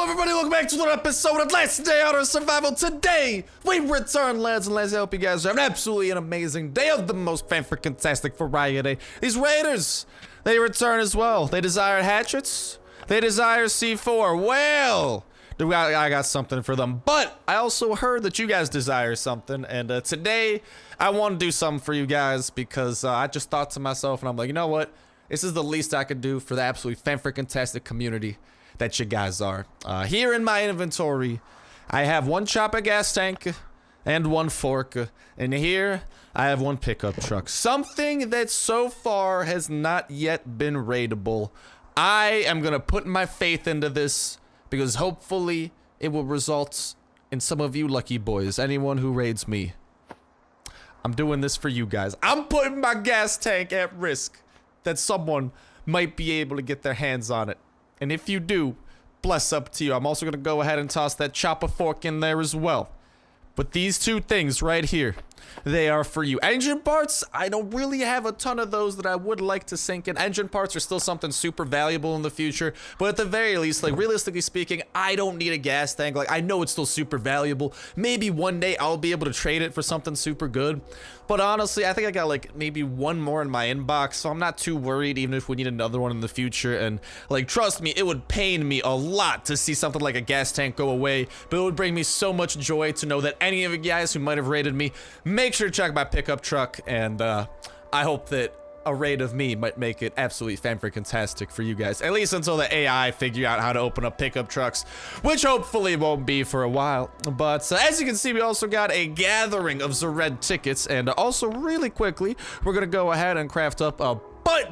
everybody, welcome back to another episode of Last Day Out of Survival. Today, we return, lads and lads. I hope you guys have absolutely an amazing day of the most fan-freaking-tastic variety. These raiders, they return as well. They desire hatchets. They desire C4. Well, I got something for them. But I also heard that you guys desire something. And today, I want to do something for you guys because I just thought to myself, and I'm like, you know what? This is the least I could do for the absolutely fan-freaking-tastic community that you guys are. Here in my inventory, I have one chopper gas tank and one fork. And here, I have one pickup truck. Something that so far has not yet been raidable. I am gonna put my faith into this because hopefully it will result in some of you lucky boys, anyone who raids me. I'm doing this for you guys. I'm putting my gas tank at risk that someone might be able to get their hands on it. And if you do, bless up to you. I'm also gonna go ahead and toss that chopper fork in there as well. But these two things right here, they are for you. Engine parts, I don't really have a ton of those that I would like to sink in. Engine parts are still something super valuable in the future, but at the very least, like realistically speaking, I don't need a gas tank. Like I know it's still super valuable. Maybe one day I'll be able to trade it for something super good. But honestly, I think I got like maybe one more in my inbox, so I'm not too worried even if we need another one in the future. And like, trust me, it would pain me a lot to see something like a gas tank go away, but it would bring me so much joy to know that any of you guys who might have raided me, make sure to check my pickup truck, and I hope that a raid of me might make it absolutely fan-freaking-tastic for you guys, at least until the AI figure out how to open up pickup trucks, which hopefully won't be for a while. But as you can see, we also got a gathering of the red tickets, and also really quickly, we're gonna go ahead and craft up a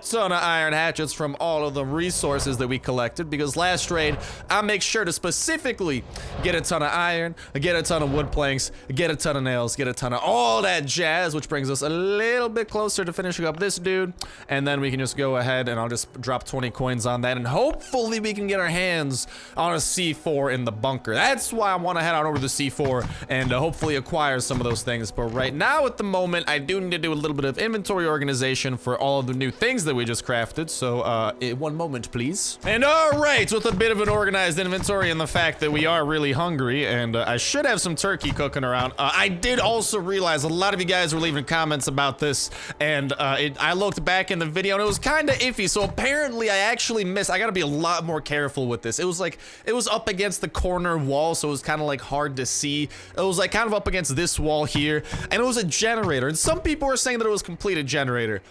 ton of iron hatchets from all of the resources that we collected, because last raid I make sure to specifically get a ton of iron, get a ton of wood planks, get a ton of nails, get a ton of all that jazz, which brings us a little bit closer to finishing up this dude. And then we can just go ahead and I'll just drop 20 coins on that, and hopefully we can get our hands on a C4 in the bunker. That's why I want to head on over to the C4 and hopefully acquire some of those things. But right now at the moment, I do need to do a little bit of inventory organization for all of the new things that we just crafted, so one moment please. And all right, with a bit of an organized inventory and the fact that we are really hungry, and I should have some turkey cooking around. I did also realize a lot of you guys were leaving comments about this, and I looked back in the video and it was kind of iffy, so apparently I actually missed. I gotta be a lot more careful with this. It was like, it was up against the corner wall, so it was kind of like hard to see. It was like kind of up against this wall here, and it was a generator, and some people were saying that it was completed generator.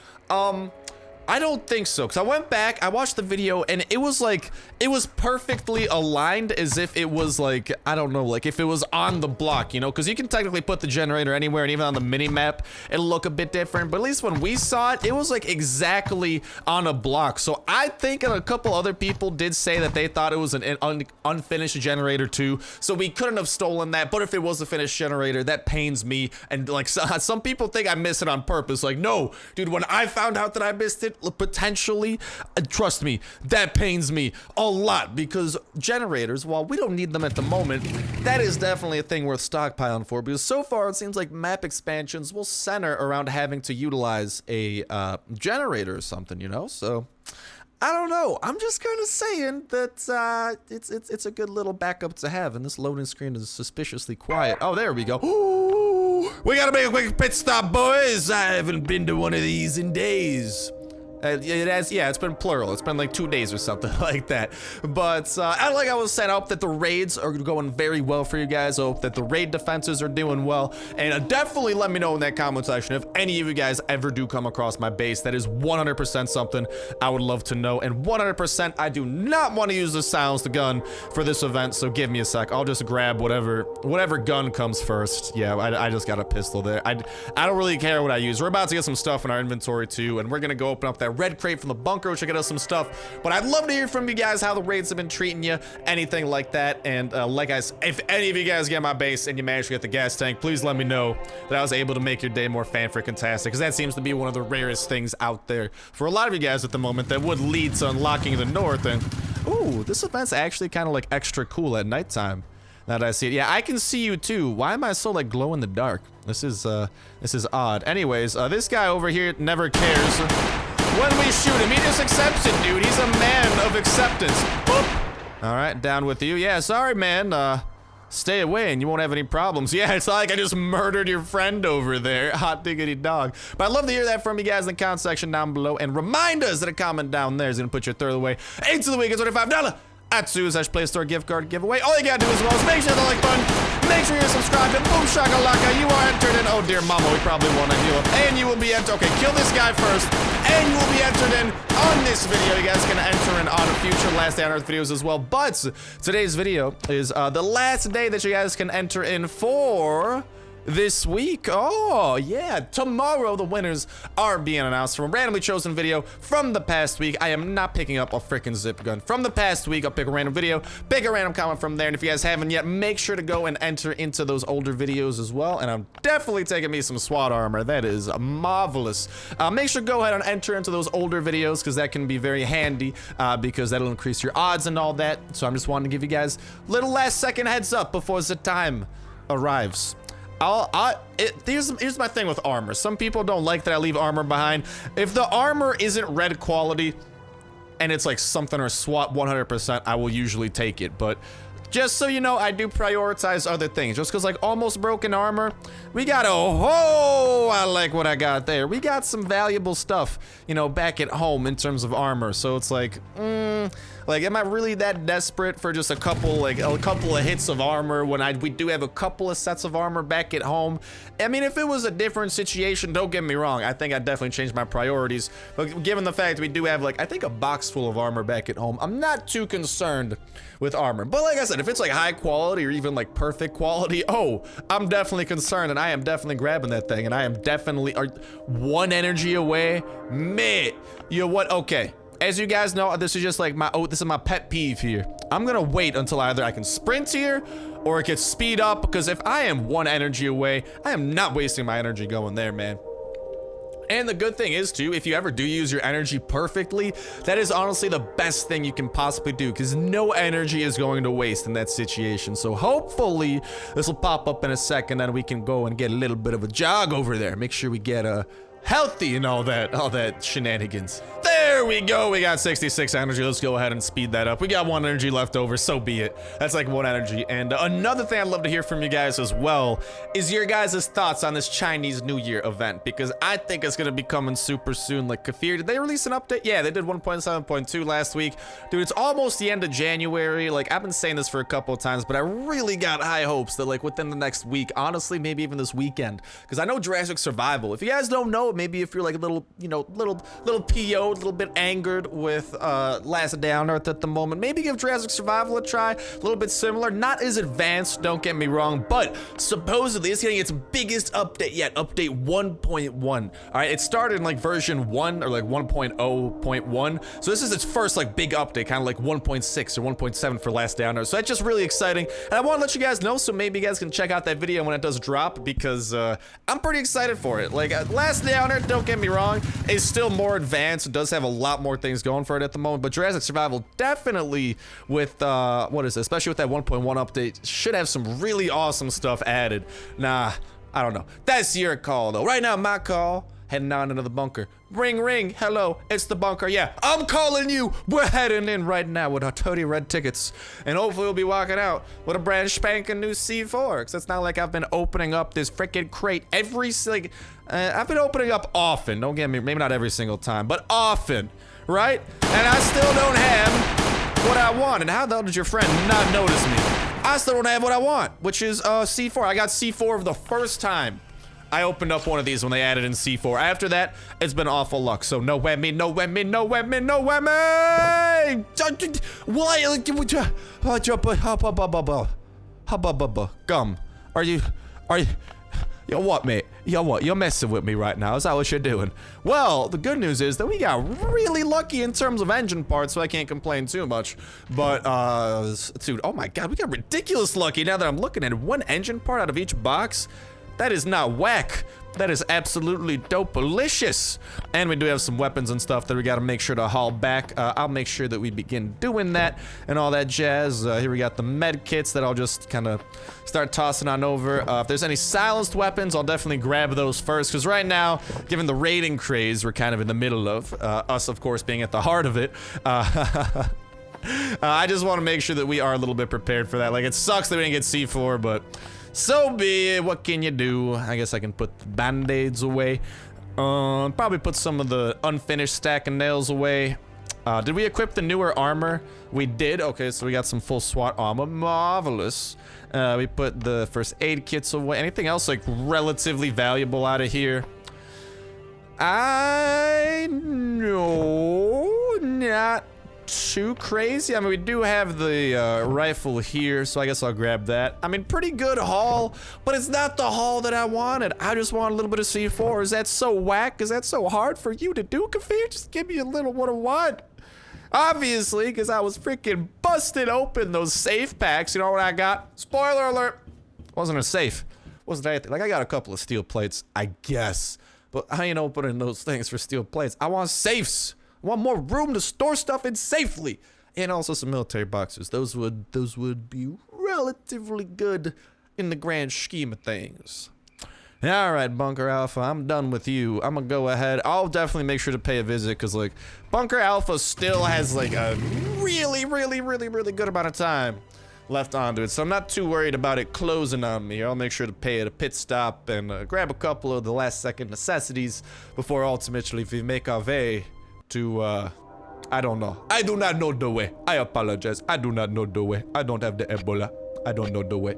I don't think so, because I went back, I watched the video, and it was like, it was perfectly aligned as if it was like, I don't know, like if it was on the block, you know, because you can technically put the generator anywhere, and even on the mini map, it'll look a bit different, but at least when we saw it, it was like exactly on a block. So I think a couple other people did say that they thought it was an unfinished generator too, so we couldn't have stolen that. But if it was a finished generator, that pains me, and like some people think I missed it on purpose. Like, no, dude, when I found out that I missed it, potentially, trust me, that pains me a lot, because generators, while we don't need them at the moment, that is definitely a thing worth stockpiling for, because so far it seems like map expansions will center around having to utilize a generator or something, you know. So I don't know, I'm just kind of saying that it's a good little backup to have, and this loading screen is suspiciously quiet. Oh, there we go. Ooh, we gotta make a quick pit stop, boys. I haven't been to one of these in days. It has, yeah, it's been plural. It's been like 2 days or something like that. But like I was saying, I hope that the raids are going very well for you guys. I hope that the raid defenses are doing well. And definitely let me know in that comment section if any of you guys ever do come across my base. That is 100% something I would love to know. And 100% I do not want to use the silenced gun for this event. So give me a sec. I'll just grab whatever gun comes first. Yeah, I just got a pistol there. I don't really care what I use. We're about to get some stuff in our inventory too. And we're going to go open up that red crate from the bunker, which will get us some stuff. But I'd love to hear from you guys how the raids have been treating you, anything like that. And like I said, if any of you guys get my base and you manage to get the gas tank, please let me know that I was able to make your day more fan-freaking-tastic, because that seems to be one of the rarest things out there for a lot of you guys at the moment that would lead to unlocking the north. And ooh, this event's actually kind of like extra cool at nighttime. Now that I see it. Yeah, I can see you too. Why am I so like glow in the dark? This is odd. Anyways, this guy over here never cares when we shoot him. He just accepts it, dude. He's a man of acceptance. Boop. All right, down with you. Yeah, sorry, man. Stay away and you won't have any problems. Yeah, it's like I just murdered your friend over there. Hot diggity dog. But I'd love to hear that from you guys in the comment section down below. And remind us that a comment down there is going to put your third away into the week. It's $25 at Play Store gift card giveaway. All you got to do is make sure to like button. Make sure you're subscribed and boom shakalaka. You are entered in. Oh dear mama, we probably want to heal up. And you will be entered. Okay, kill this guy first. And you will be entered in on this video. You guys can enter in on future Last Day on Earth videos as well. But today's video is the last day that you guys can enter in for this week. Oh yeah, tomorrow the winners are being announced from a randomly chosen video from the past week. I am not picking up a freaking zip gun from the past week. I'll pick a random video, pick a random comment from there, and if you guys haven't yet, make sure to go and enter into those older videos as well. And I'm definitely taking me some SWAT armor. That is marvelous. Make sure to go ahead and enter into those older videos because that can be very handy because that'll increase your odds and all that. So I'm just wanting to give you guys a little last second heads up before the time arrives. Here's my thing with armor. Some people don't like that I leave armor behind. If the armor isn't red quality and it's like something or SWAT 100%, I will usually take it. But just so you know, I do prioritize other things. Just because like almost broken armor, we got I like what I got there. We got some valuable stuff, you know, back at home in terms of armor. So it's like, am I really that desperate for just a couple of hits of armor when we do have a couple of sets of armor back at home? I mean, if it was a different situation, don't get me wrong, I think I'd definitely change my priorities. But given the fact we do have like, I think a box full of armor back at home, I'm not too concerned with armor. But like I said, if it's like high quality or even like perfect quality, oh, I'm definitely concerned and I am definitely grabbing that thing and I am definitely one energy away. Mate, you know what? Okay. As you guys know, this is just like this is my pet peeve here. I'm gonna wait until either I can sprint here or it gets speed up, because if I am one energy away, I am not wasting my energy going there, man. And the good thing is too, if you ever do use your energy perfectly, that is honestly the best thing you can possibly do, because no energy is going to waste in that situation. So hopefully this will pop up in a second and we can go and get a little bit of a jog over there. Make sure we get healthy and all that shenanigans. There we go. We got 66 energy. Let's go ahead and speed that up. We got 1 energy left over, so be it. That's like 1 energy. And another thing I'd love to hear from you guys as well is your guys' thoughts on this Chinese New Year event, because I think it's gonna be coming super soon. Like Kafir, did they release an update? Yeah, they did 1.7.2 last week. Dude, it's almost the end of January. Like, I've been saying this for a couple of times, but I really got high hopes that like within the next week, honestly, maybe even this weekend, because I know Jurassic Survival, if you guys don't know, maybe if you're like a little, you know, little PO'd, a little bit angered with Last Day on Earth at the moment, maybe give Jurassic Survival a try. A little bit similar, not as advanced, don't get me wrong, but supposedly it's getting its biggest update yet, update 1.1. All right, it started in like version 1 or like 1.0.1, so this is its first like big update, kind of like 1.6 or 1.7 for Last Day on Earth. So that's just really exciting, and I want to let you guys know, so maybe you guys can check out that video when it does drop, because I'm pretty excited for it. Like Last Day on Earth, don't get me wrong, is still more advanced. It does have a lot more things going for it at the moment, but Jurassic Survival definitely with what is it, especially with that 1.1 update, should have some really awesome stuff added. Nah, I don't know. That's your call though. Right now, my call, heading on into the bunker. Ring, ring, hello, it's the bunker. Yeah, I'm calling you. We're heading in right now with our 30 red tickets, and hopefully we'll be walking out with a brand spanking new C4, because it's not like I've been opening up this freaking crate I've been opening up often, don't get me, maybe not every single time, but often, right? And I still don't have what I want. And how the hell did your friend not notice me? I still don't have what I want, which is C4. I got C4 for the first time I opened up one of these when they added in C4. After that, it's been awful luck. So no whammy, no whammy, no whammy, no whammy! Why? Gum. Are you, yo, what, mate? Yo, what? You're messing with me right now. Is that what you're doing? Well, the good news is that we got really lucky in terms of engine parts, so I can't complain too much. But, dude, oh my God, we got ridiculous lucky now that I'm looking at 1 engine part out of each box. That is not whack. That is absolutely dope-alicious. And we do have some weapons and stuff that we got to make sure to haul back. I'll make sure that we begin doing that and all that jazz. Here we got the med kits that I'll just kind of start tossing on over. If there's any silenced weapons, I'll definitely grab those first, because right now, given the raiding craze we're kind of in the middle of, us, of course, being at the heart of it, I just want to make sure that we are a little bit prepared for that. Like, it sucks that we didn't get C4, but so be it. What can you do? I guess I can put the band-aids away. Probably put some of the unfinished stack of nails away. Did we equip the newer armor? We did. Okay, so we got some full SWAT armor. Marvelous. We put the first aid kits away. Anything else, like, relatively valuable out of here? I know, not too crazy. I mean, we do have the rifle here, so I guess I'll grab that. I mean, pretty good haul, but it's not the haul that I wanted. I just want a little bit of C4. Is that so whack? Is that so hard for you to do, Kafir? Just give me a little what I want. Obviously, because I was freaking busted open those safe packs. You know what I got? Spoiler alert. Wasn't a safe. Wasn't anything. Like, I got a couple of steel plates, I guess. But I ain't opening those things for steel plates. I want safes. I want more room to store stuff in safely. And also some military boxes. Those would be relatively good in the grand scheme of things. Alright, Bunker Alpha, I'm done with you. I'm gonna go ahead. I'll definitely make sure to pay a visit, because, like, Bunker Alpha still has, like, a really good amount of time left onto it, so I'm not too worried about it closing on me. I'll make sure to pay it a pit stop and grab a couple of the last second necessities before ultimately we make our way to, I don't know. I do not know the way. I apologize. I do not know the way. I don't have the Ebola. I don't know the way.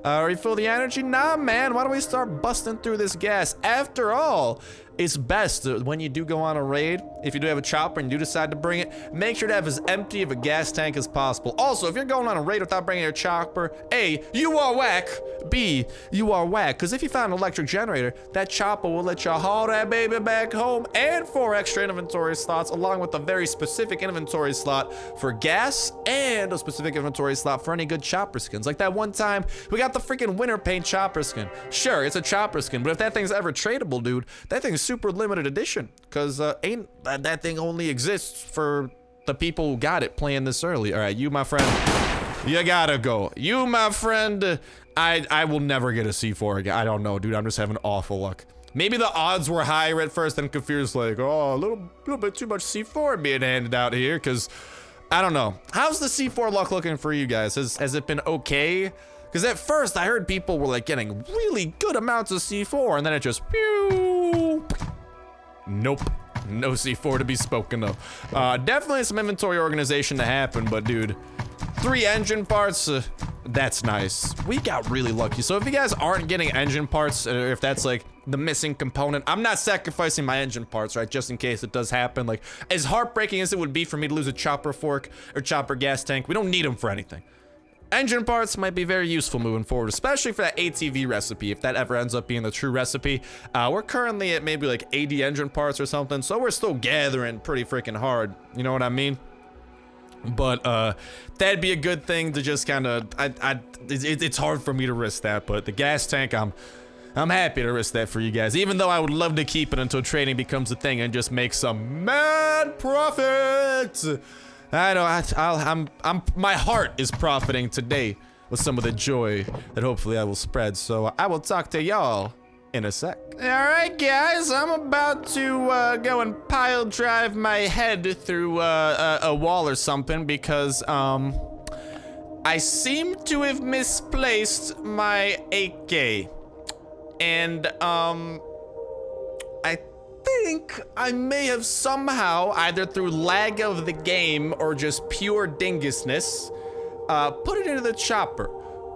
Refill the energy? Nah, man. Why don't we start busting through this gas? After all, it's best when you do go on a raid, if you do have a chopper and you do decide to bring it, make sure to have as empty of a gas tank as possible. Also, if you're going on a raid without bringing your chopper, A, you are whack. B, you are whack. Because if you found an electric generator, that chopper will let you haul that baby back home, and 4 extra inventory slots, along with a very specific inventory slot for gas and a specific inventory slot for any good chopper skins. Like that one time, we got the freaking winter paint chopper skin. Sure, it's a chopper skin, but if that thing's ever tradable, dude, that thing's super limited edition, because ain't that thing only exists for the people who got it playing this early. All right, you, my friend, you gotta go. You, my friend, I will never get a C4 again. I don't know, dude. I'm just having awful luck. Maybe the odds were higher at first, and Kafir's like, oh, a little bit too much C4 being handed out here, because I don't know. How's the C4 luck looking for you guys? Has it been okay? Because at first I heard people were like getting really good amounts of C4, and then it just pew. Nope. No C4 to be spoken of. Definitely some inventory organization to happen, but dude, 3 engine parts, that's nice. We got really lucky. So if you guys aren't getting engine parts, or if that's like the missing component, I'm not sacrificing my engine parts, right? Just in case it does happen. Like, as heartbreaking as it would be for me to lose a chopper fork or chopper gas tank, we don't need them for anything. Engine parts might be very useful moving forward, especially for that ATV recipe, if that ever ends up being the true recipe. We're currently at maybe like 80 engine parts or something, so we're still gathering pretty freaking hard, you know what I mean? But that'd be a good thing to just kind of, it's hard for me to risk that, but the gas tank, I'm happy to risk that for you guys, even though I would love to keep it until trading becomes a thing and just make some mad profit. I know, my heart is profiting today with some of the joy that hopefully I will spread. So I will talk to y'all in a sec. All right, guys, I'm about to go and pile drive my head through a wall or something, because I seem to have misplaced my AK, and I think I may have somehow, either through lag of the game or just pure dingusness, put it into the chopper,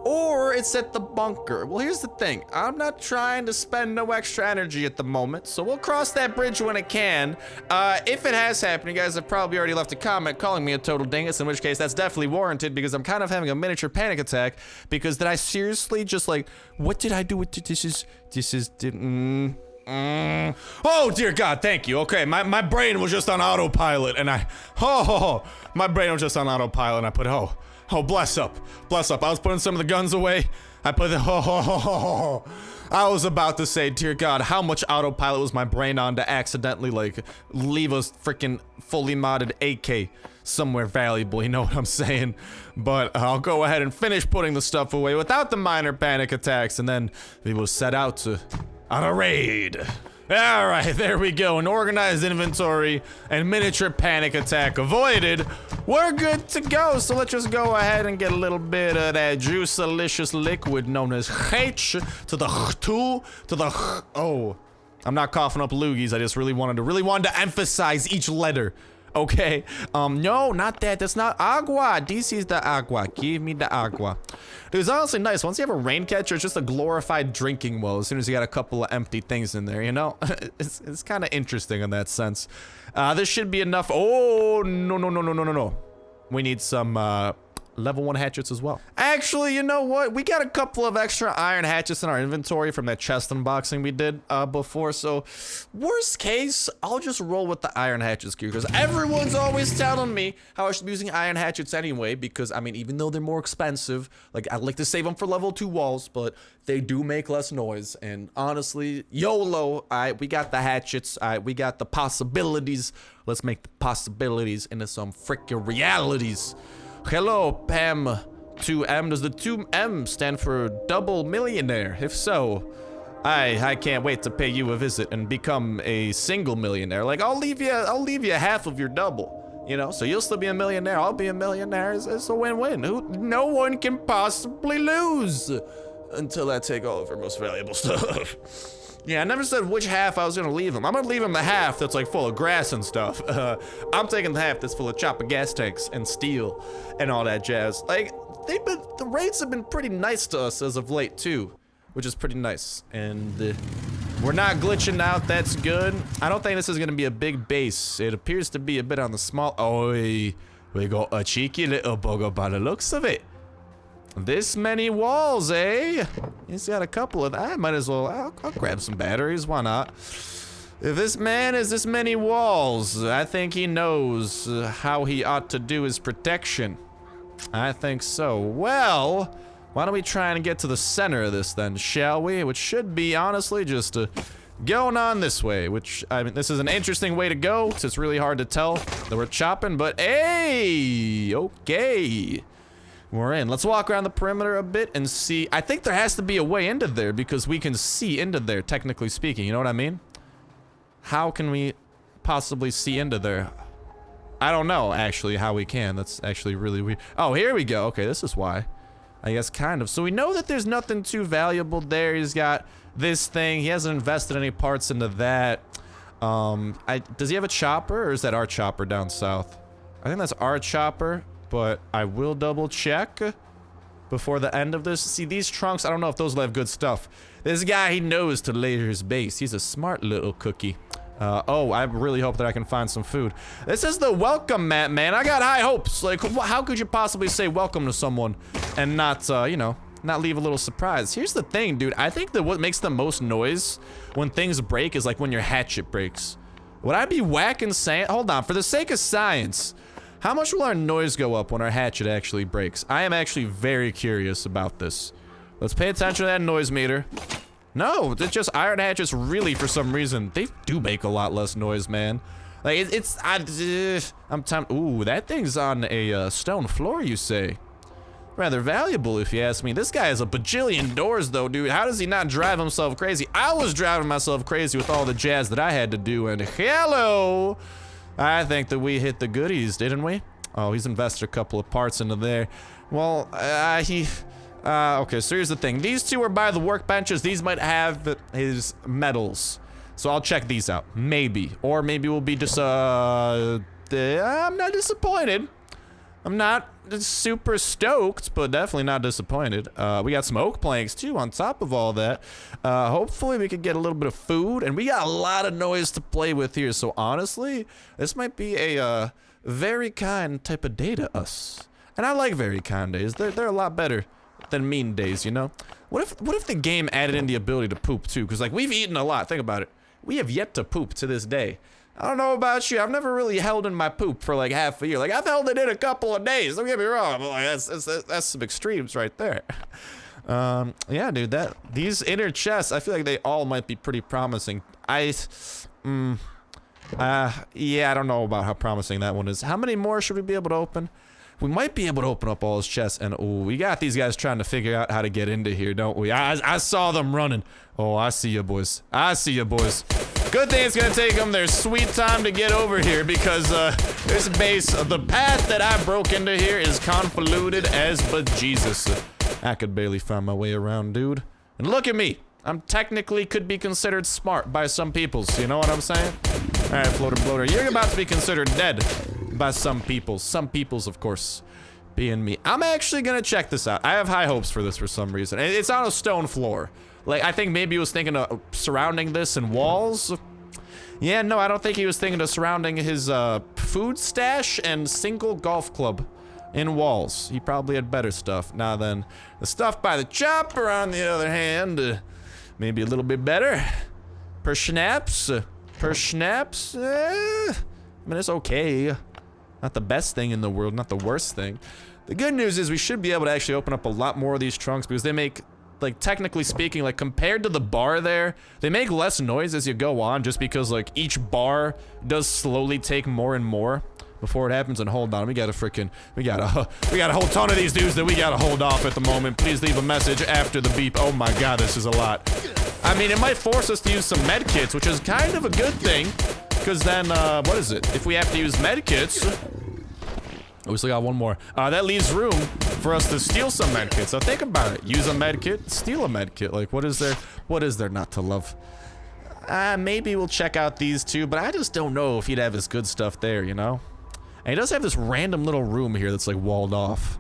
or it's at the bunker. Well, here's the thing. I'm not trying to spend no extra energy at the moment, so we'll cross that bridge when it can. If it has happened, you guys have probably already left a comment calling me a total dingus, in which case that's definitely warranted, because I'm kind of having a miniature panic attack, because did I seriously just like, what did I do with oh dear God, thank you. Okay, my brain was just on autopilot, and my brain was just on autopilot, and I put, oh, bless up. I was putting some of the guns away. I put the, I was about to say, dear God, how much autopilot was my brain on to accidentally, like, leave a freaking fully modded AK somewhere valuable, you know what I'm saying? But I'll go ahead and finish putting the stuff away without the minor panic attacks, and then we will set out on a raid. All right, there we go. An organized inventory and miniature panic attack avoided. We're good to go. So let's just go ahead and get a little bit of that juice-alicious liquid known as H to the to the oh. I'm not coughing up loogies. I just really wanted to emphasize each letter. Okay. No, not that. That's not agua. This is the agua. Give me the agua. Dude, it's honestly nice. Once you have a rain catcher, it's just a glorified drinking well as soon as you got a couple of empty things in there, you know? It's kind of interesting in that sense. This should be enough. Oh, no. We need some, level 1 hatchets as well. Actually, you know what? We got a couple of extra iron hatchets in our inventory from that chest unboxing we did before, so worst case, I'll just roll with the iron hatchets here, because everyone's always telling me how I should be using iron hatchets anyway, because, I mean, even though they're more expensive, like, I'd like to save them for level 2 walls, but they do make less noise, and honestly, YOLO, we got the hatchets, we got the possibilities. Let's make the possibilities into some freaking realities. Hello, Pam. 2M. Does the 2M stand for double millionaire? If so, I can't wait to pay you a visit and become a single millionaire. Like, I'll leave you half of your double, you know? So you'll still be a millionaire, I'll be a millionaire. It's a win-win. No one can possibly lose until I take all of our most valuable stuff. Yeah, I never said which half I was gonna leave him. I'm gonna leave him the half that's like full of grass and stuff. I'm taking the half that's full of chopper gas tanks and steel and all that jazz. Like, the raids have been pretty nice to us as of late too, which is pretty nice. And we're not glitching out, that's good. I don't think this is gonna be a big base. It appears to be a bit on the small. Oh, we got a cheeky little bugger by the looks of it. This many walls, eh? He's got a couple of. I might as well. I'll grab some batteries. Why not? If this man is this many walls, I think he knows how he ought to do his protection. I think so. Well, why don't we try and get to the center of this then, shall we? Which should be, honestly, just going on this way. Which, I mean, this is an interesting way to go. So it's really hard to tell that we're chopping, but hey, okay. We're in. Let's walk around the perimeter a bit and see. I think there has to be a way into there because we can see into there, technically speaking. You know what I mean? How can we possibly see into there? I don't know, actually, how we can. That's actually really weird. Oh, here we go. Okay, this is why. I guess kind of. So we know that there's nothing too valuable there. He's got this thing. He hasn't invested any parts into that. Does he have a chopper, or is that our chopper down south? I think that's our chopper. But I will double check before the end of this. See, these trunks, I don't know if those will have good stuff. This guy, he knows to layer his base. He's a smart little cookie. Oh, I really hope that I can find some food. This is the welcome mat, man. I got high hopes. Like, how could you possibly say welcome to someone and not, you know, not leave a little surprise? Here's the thing, dude. I think that what makes the most noise when things break is like when your hatchet breaks. Would I be whacking sand? Hold on, for the sake of science. How much will our noise go up when our hatchet actually breaks? I am actually very curious about this. Let's pay attention to that noise meter. No, it's just iron hatchets really, for some reason, they do make a lot less noise, man. Like, ooh, that thing's on a stone floor, you say? Rather valuable, if you ask me. This guy has a bajillion doors, though, dude. How does he not drive himself crazy? I was driving myself crazy with all the jazz that I had to do, and hello! I think that we hit the goodies, didn't we? Oh, he's invested a couple of parts into there. Well, okay, so here's the thing. These two are by the workbenches. These might have his medals. So I'll check these out. Maybe. Or maybe we'll be just, I'm not disappointed. I'm not super stoked, but definitely not disappointed. We got some oak planks too on top of all that. Hopefully we could get a little bit of food, and we got a lot of noise to play with here. So honestly, this might be a very kind type of day to us. And I like very kind days. They're a lot better than mean days, you know? What if the game added in the ability to poop too? Because like, we've eaten a lot. Think about it. We have yet to poop to this day. I don't know about you. I've never really held in my poop for like half a year. Like, I've held it in a couple of days. Don't get me wrong. But like, that's some extremes right there. Yeah, dude. These inner chests, I feel like they all might be pretty promising. Yeah, I don't know about how promising that one is. How many more should we be able to open? We might be able to open up all his chests, and ooh, we got these guys trying to figure out how to get into here, don't we? I saw them running. Oh, I see you, boys. I see you, boys. Good thing it's gonna take them their sweet time to get over here because this base, the path that I broke into here is convoluted as bejesus. I could barely find my way around, dude. And look at me. I'm technically could be considered smart by some peoples. You know what I'm saying? All right, floater bloater. You're about to be considered dead by some peoples. Some peoples, of course, being me. I'm actually gonna check this out. I have high hopes for this for some reason. It's on a stone floor. Like, I think maybe he was thinking of surrounding this in walls. Yeah, no, I don't think he was thinking of surrounding his food stash and single golf club in walls. He probably had better stuff. Now then, the stuff by the chopper, on the other hand, maybe a little bit better. Per schnapps. I mean, it's okay. Not the best thing in the world, not the worst thing. The good news is we should be able to actually open up a lot more of these trunks because they make, like, technically speaking, like, compared to the bar there, they make less noise as you go on just because, like, each bar does slowly take more and more before it happens. And hold on, we got a whole ton of these dudes that we gotta hold off at the moment. Please leave a message after the beep. Oh my god, this is a lot. I mean, it might force us to use some med kits, which is kind of a good thing, because then, what is it? If we have to use med kits... Oh, we still got one more. That leaves room for us to steal some medkits. So think about it. Use a medkit, steal a medkit. Like, what is there not to love? Maybe we'll check out these two, but I just don't know if he'd have his good stuff there, you know? And he does have this random little room here that's like walled off.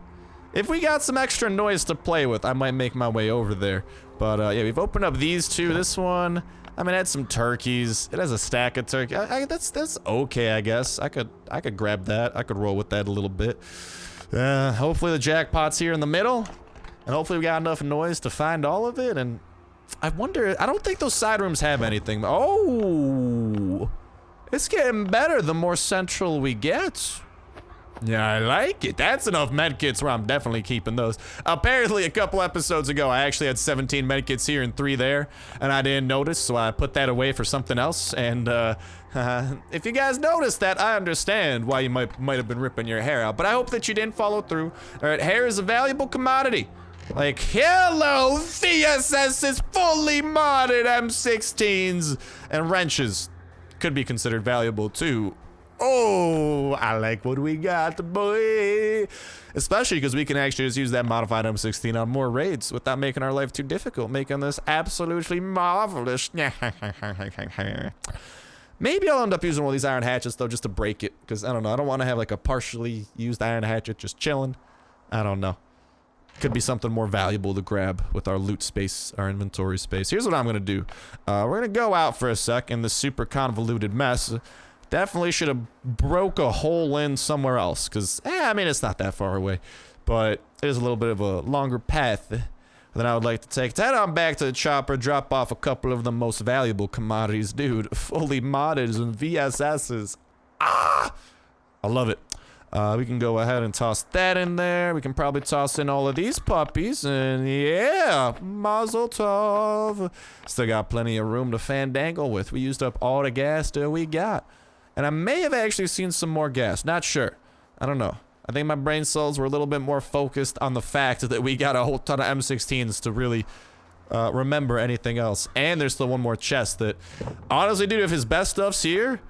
If we got some extra noise to play with, I might make my way over there. But yeah, we've opened up these two. This one, I mean, it had some turkeys. It has a stack of turkey. That's okay, I guess. I could grab that. I could roll with that a little bit. Hopefully the jackpot's here in the middle, and hopefully we got enough noise to find all of it. And I wonder, I don't think those side rooms have anything. Oh, it's getting better the more central we get. Yeah, I like it. That's enough medkits where I'm definitely keeping those. Apparently, a couple episodes ago, I actually had 17 medkits here and 3 there, and I didn't notice, so I put that away for something else. And if you guys noticed that, I understand why you might have been ripping your hair out, but I hope that you didn't follow through. All right, hair is a valuable commodity. Like, hello, VSS is fully modded M16s, and wrenches could be considered valuable too. Oh, I like what we got, boy. Especially because we can actually just use that modified M16 on more raids without making our life too difficult, making this absolutely marvelous. Maybe I'll end up using one of these iron hatchets, though, just to break it. Because, I don't know, I don't want to have, like, a partially used iron hatchet just chilling. I don't know. Could be something more valuable to grab with our loot space, our inventory space. Here's what I'm going to do. We're going to go out for a sec in this super convoluted mess. Definitely should have broke a hole in somewhere else, because, I mean, it's not that far away, but it is a little bit of a longer path than I would like to take. Head on back to the chopper, drop off a couple of the most valuable commodities. Dude, fully modded and VSSs. Ah! I love it. We can go ahead and toss that in there. We can probably toss in all of these puppies, and yeah, mazel tov. Still got plenty of room to fandangle with. We used up all the gas that we got. And I may have actually seen some more gas. Not sure. I don't know. I think my brain cells were a little bit more focused on the fact that we got a whole ton of M16s to really remember anything else. And there's still one more chest that, honestly, dude, if his best stuff's here,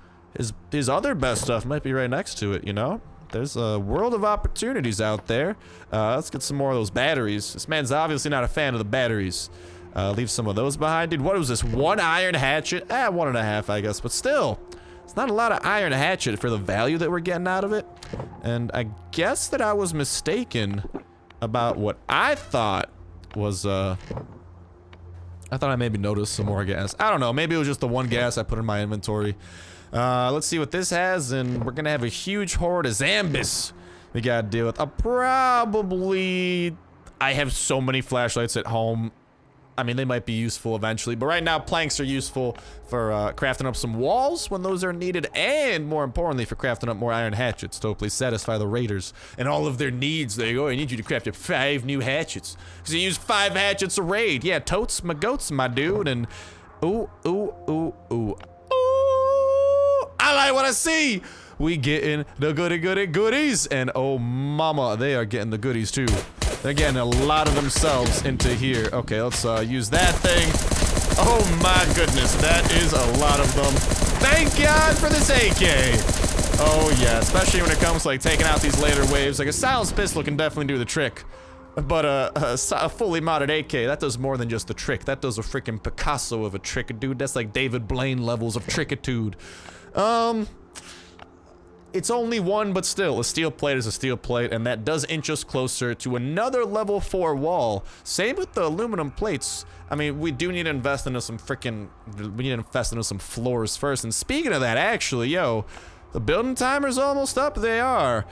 his other best stuff might be right next to it, you know? There's a world of opportunities out there. Let's get some more of those batteries. This man's obviously not a fan of the batteries. Leave some of those behind. Dude, what was this? 1 iron hatchet? 1.5, I guess, but still. It's not a lot of iron hatchet for the value that we're getting out of it. And I guess that I was mistaken about what I thought was, I thought I maybe noticed some more gas. I don't know, maybe it was just the one gas I put in my inventory. Let's see what this has, and we're gonna have a huge horde of zombies we gotta deal with. I have so many flashlights at home. I mean, they might be useful eventually, but right now planks are useful for crafting up some walls when those are needed, and more importantly for crafting up more iron hatchets to hopefully satisfy the raiders and all of their needs. They go, I need you to craft up 5 new hatchets, because you use 5 hatchets a raid. Yeah, totes my goats, my dude. And ooh, I like what I see. We getting the goodies, and oh mama, they are getting the goodies too. They're getting a lot of themselves into here. Okay, let's use that thing. Oh my goodness, that is a lot of them. Thank God for this AK. Oh yeah, especially when it comes to like taking out these later waves. Like a silenced pistol can definitely do the trick. But a fully modded AK, that does more than just the trick. That does a freaking Picasso of a trick, dude. That's like David Blaine levels of trickitude. It's only one, but still, a steel plate is a steel plate, and that does inch us closer to another level 4 wall. Same with the aluminum plates. I mean, we do need to invest into some freaking, we need to invest into some floors first. And speaking of that, actually, yo, the building timer's almost up. They are.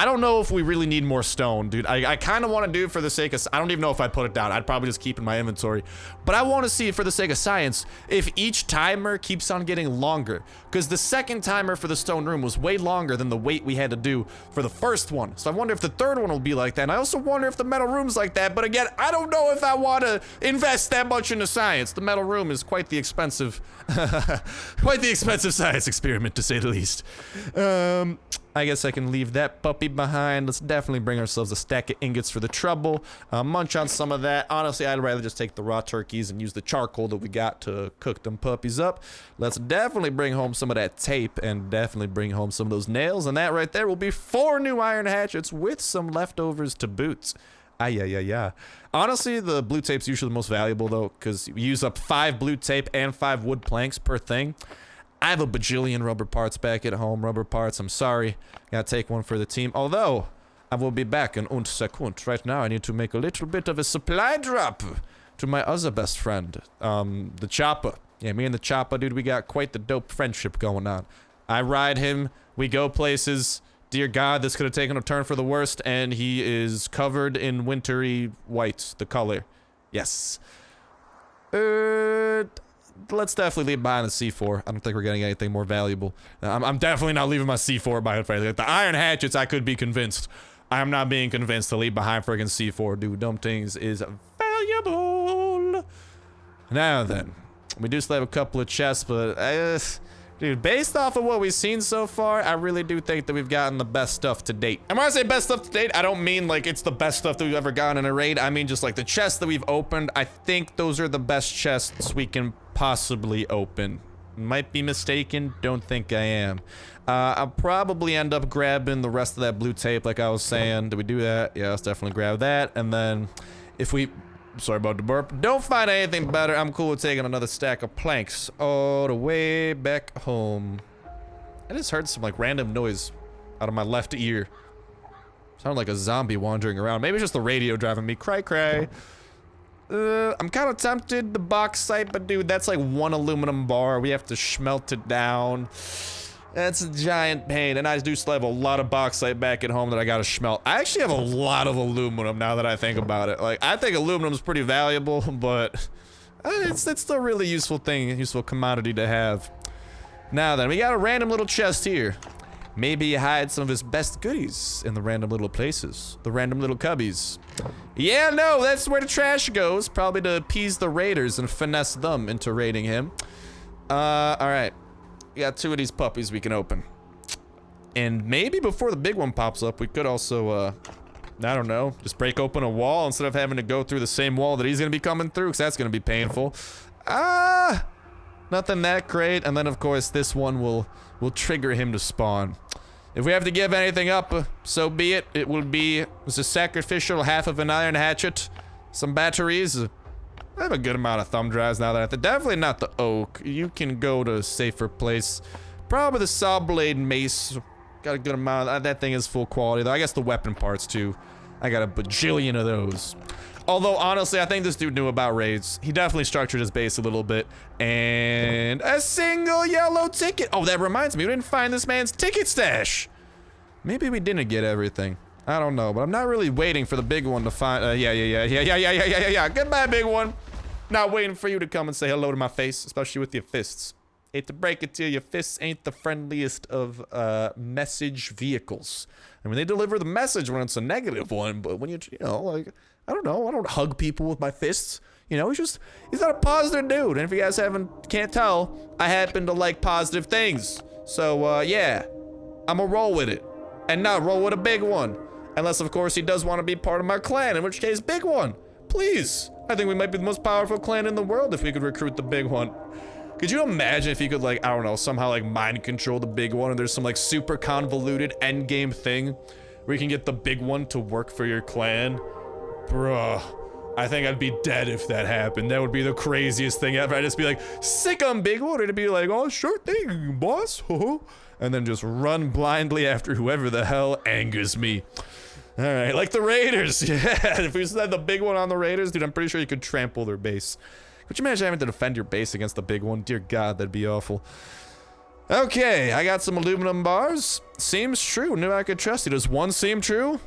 I don't know if we really need more stone, dude. I kind of want to do it for the sake of... I don't even know if I'd put it down. I'd probably just keep it in my inventory. But I want to see, for the sake of science, if each timer keeps on getting longer. Because the second timer for the stone room was way longer than the wait we had to do for the first one. So I wonder if the third one will be like that. And I also wonder if the metal room's like that. But again, I don't know if I want to invest that much into science. The metal room is quite the expensive... quite the expensive science experiment, to say the least. I guess I can leave that puppy behind. Let's definitely bring ourselves a stack of ingots for the trouble. Munch on some of that. Honestly, I'd rather just take the raw turkeys and use the charcoal that we got to cook them puppies up. Let's definitely bring home some of that tape and definitely bring home some of those nails. And that right there will be 4 new iron hatchets with some leftovers to boot. Yeah. Honestly, the blue tape's usually the most valuable though, because you use up 5 blue tape and 5 wood planks per thing. I have a bajillion rubber parts back at home. Rubber parts, I'm sorry. Gotta take one for the team. Although, I will be back in 1 second. Right now, I need to make a little bit of a supply drop to my other best friend, the Chopper. Yeah, me and the Chopper, dude, we got quite the dope friendship going on. I ride him, we go places. Dear God, this could have taken a turn for the worst, and he is covered in wintry white, the color. Yes. Let's definitely leave behind the C4. I don't think we're getting anything more valuable. I'm definitely not leaving my C4 behind. Like the iron hatchets, I could be convinced. I am not being convinced to leave behind friggin' C4, dude. Dumb things is valuable. Now then, we do still have a couple of chests, but dude, based off of what we've seen so far, I really do think that we've gotten the best stuff to date. And when I say best stuff to date, I don't mean like it's the best stuff that we've ever gotten in a raid. I mean just like the chests that we've opened. I think those are the best chests we can possibly open. Might be mistaken, don't think I am. I'll probably end up grabbing the rest of that blue tape like I was saying. Did we do that? Yeah, let's definitely grab that. And then if we... Sorry about the burp. Don't find anything better. I'm cool with taking another stack of planks all the way back home. I just heard some like random noise out of my left ear. Sounded like a zombie wandering around. Maybe it's just the radio driving me cray. I'm kind of tempted to bauxite, but dude, that's like 1 aluminum bar. We have to smelt it down. That's a giant pain, and I do still have a lot of bauxite back at home that I gotta smelt. I actually have a lot of aluminum now that I think about it. Like, I think aluminum is pretty valuable, but it's still a really useful thing, useful commodity to have. Now then, we got a random little chest here. Maybe he hides some of his best goodies in the random little places, the random little cubbies. Yeah, no, that's where the trash goes, probably to appease the raiders and finesse them into raiding him. All right. We got 2 of these puppies we can open. And maybe before the big one pops up, we could also, I don't know, just break open a wall instead of having to go through the same wall that he's gonna be coming through, because that's gonna be painful. Nothing that great. And then, of course, this one will trigger him to spawn. If we have to give anything up, so be it. It will be a sacrificial half of an iron hatchet, some batteries. I have a good amount of thumb drives now that I have to. Definitely not the oak. You can go to a safer place. Probably the saw blade mace. Got a good amount. That thing is full quality though. I guess the weapon parts too. I got a bajillion of those. Although honestly, I think this dude knew about raids. He definitely structured his base a little bit. And a single yellow ticket. Oh, that reminds me. We didn't find this man's ticket stash. Maybe we didn't get everything. I don't know, but I'm not really waiting for the big one to find. Yeah. Goodbye, big one. Not waiting for you to come and say hello to my face, especially with your fists. Hate to break it to you, your fists ain't the friendliest of message vehicles. I mean, they deliver the message when it's a negative one, but when you know, like, I don't know, I don't hug people with my fists. You know, he's not a positive dude. And if you guys can't tell, I happen to like positive things. So, yeah, I'm gonna roll with it. And not roll with a big one. Unless, of course, he does want to be part of my clan, in which case, big one. Please. I think we might be the most powerful clan in the world if we could recruit the big one. Could you imagine if you could, like, I don't know, somehow, like, mind control the big one, and there's some, like, super convoluted endgame thing where you can get the big one to work for your clan? Bruh. I think I'd be dead if that happened. That would be the craziest thing ever. I'd just be like, sick on big one, and it'd be like, oh, sure thing, boss. And then just run blindly after whoever the hell angers me. All right, like the Raiders. Yeah, if we set the big one on the Raiders, dude, I'm pretty sure you could trample their base. Could you imagine having to defend your base against the big one? Dear God, that'd be awful. Okay, I got some aluminum bars. Seems true. Knew I could trust you. Does one seem true?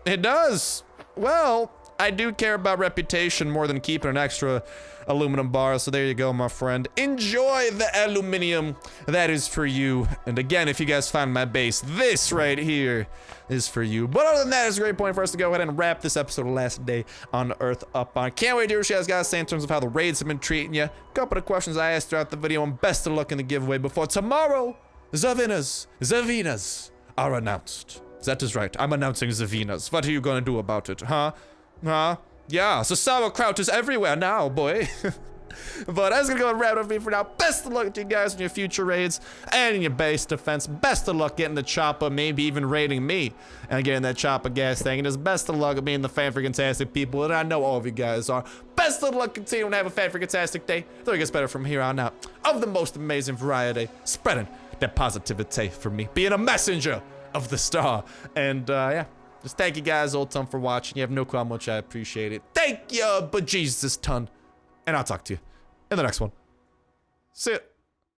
It does. Well, I do care about reputation more than keeping an extra aluminum bar, so there you go, my friend. Enjoy the aluminium. That is for you. And again, if you guys find my base, this right here is for you. But other than that, it's a great point for us to go ahead and wrap this episode of Last Day on Earth up on. Can't wait to hear what you guys gotta say in terms of how the raids have been treating you. A couple of questions I asked throughout the video, and best of luck in the giveaway before tomorrow. Zavinas are announced. That is right. I'm announcing Zavinas. What are you gonna do about it, huh? Yeah, so sauerkraut is everywhere now, boy. But that's gonna go and wrap it up for me for now. Best of luck to you guys in your future raids and in your base defense. Best of luck getting the chopper, maybe even raiding me and getting that chopper gas thing. And just best of luck being the fan-freaking-tastic people that I know all of you guys are. Best of luck continuing to have a fan-freaking-tastic day. Though it gets better from here on out. Of the most amazing variety, spreading that positivity for me, being a messenger of the star. And yeah. Just thank you guys all ton for watching. You have no clue how much I appreciate it. Thank you, but Jesus ton. And I'll talk to you in the next one. See ya.